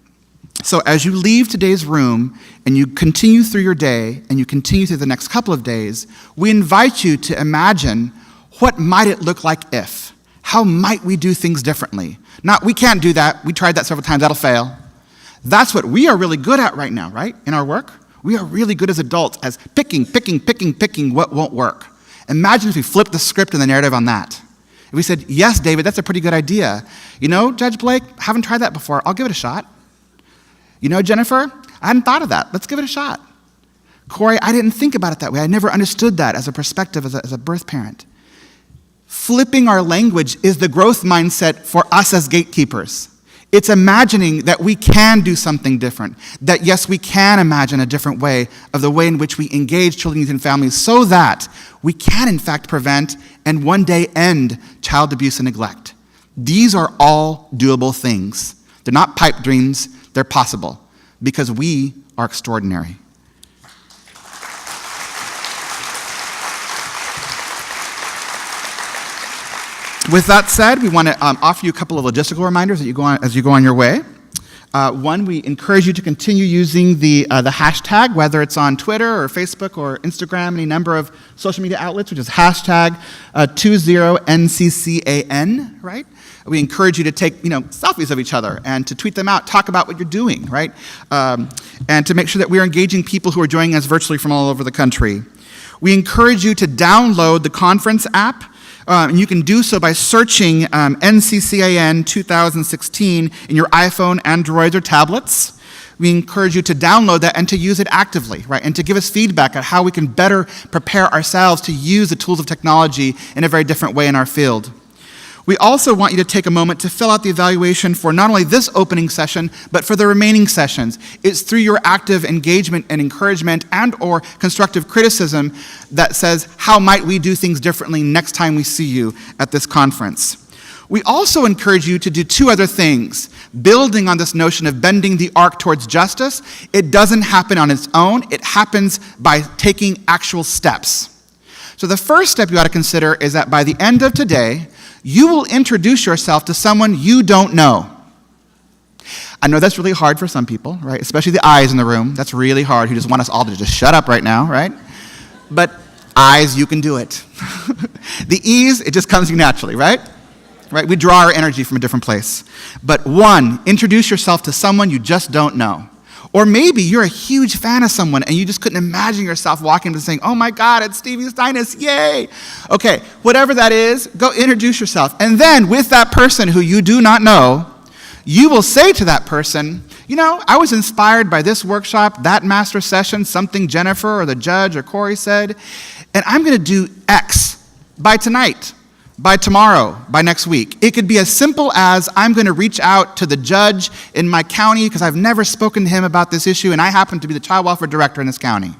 So as you leave today's room and you continue through your day and you continue through the next couple of days, we invite you to imagine, what might it look like if? How might we do things differently? Not, we can't do that. We tried that several times. That'll fail. That's what we are really good at right now, right? In our work. We are really good as adults as picking what won't work. Imagine if we flipped the script and the narrative on that. If we said, yes, David, that's a pretty good idea. Judge Blake, haven't tried that before. I'll give it a shot. Jennifer, I hadn't thought of that. Let's give it a shot. Corey, I didn't think about it that way. I never understood that as a perspective as a birth parent. Flipping our language is the growth mindset for us as gatekeepers. It's imagining that we can do something different, that yes, we can imagine a different way of the way in which we engage children, youth, and families so that we can in fact prevent and one day end child abuse and neglect. These are all doable things. They're not pipe dreams. They're possible because we are extraordinary. With that said, we want to offer you a couple of logistical reminders that as you go on your way. One, we encourage you to continue using the hashtag, whether it's on Twitter or Facebook or Instagram, any number of social media outlets, which is hashtag 20NCCAN, right? We encourage you to take, selfies of each other and to tweet them out, talk about what you're doing, right? And to make sure that we're engaging people who are joining us virtually from all over the country. We encourage you to download the conference app. And you can do so by searching NCCAN 2016 in your iPhone, Android, or tablets. We encourage you to download that and to use it actively, right? And to give us feedback on how we can better prepare ourselves to use the tools of technology in a very different way in our field. We also want you to take a moment to fill out the evaluation for not only this opening session, but for the remaining sessions. It's through your active engagement and encouragement and or constructive criticism that says, how might we do things differently next time we see you at this conference? We also encourage you to do two other things. Building on this notion of bending the arc towards justice, it doesn't happen on its own. It happens by taking actual steps. So the first step you ought to consider is that by the end of today, you will introduce yourself to someone you don't know. I know that's really hard for some people, right? Especially the eyes in the room. That's really hard, who just want us all to just shut up right now, right? But eyes, you can do it. The E's, it just comes to you naturally, right? Right? We draw our energy from a different place. But one, introduce yourself to someone you just don't know. Or maybe you're a huge fan of someone and you just couldn't imagine yourself walking up and saying, oh my God, it's Stevie Steinus, yay! Okay, whatever that is, go introduce yourself. And then with that person who you do not know, you will say to that person, you know, I was inspired by this workshop, that master session, something Jennifer or the judge or Corey said, and I'm going to do X by tonight, by tomorrow, by next week. It could be as simple as I'm going to reach out to the judge in my county because I've never spoken to him about this issue and I happen to be the child welfare director in this county.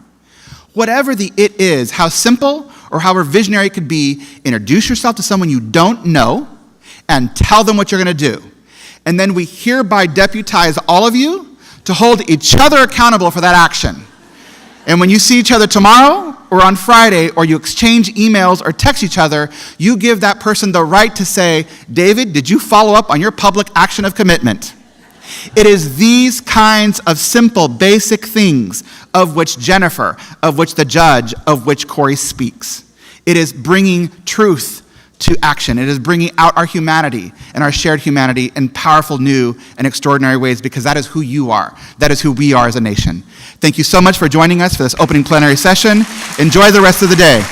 Whatever the it is, how simple or however visionary it could be, introduce yourself to someone you don't know and tell them what you're going to do. And then we hereby deputize all of you to hold each other accountable for that action. And when you see each other tomorrow or on Friday, or you exchange emails or text each other, you give that person the right to say, David, did you follow up on your public action of commitment? It is these kinds of simple, basic things of which Jennifer, of which the judge, of which Corey speaks. It is bringing truth to action. It is bringing out our humanity and our shared humanity in powerful, new, and extraordinary ways, because that is who you are. That is who we are as a nation. Thank you so much for joining us for this opening plenary session. Enjoy the rest of the day.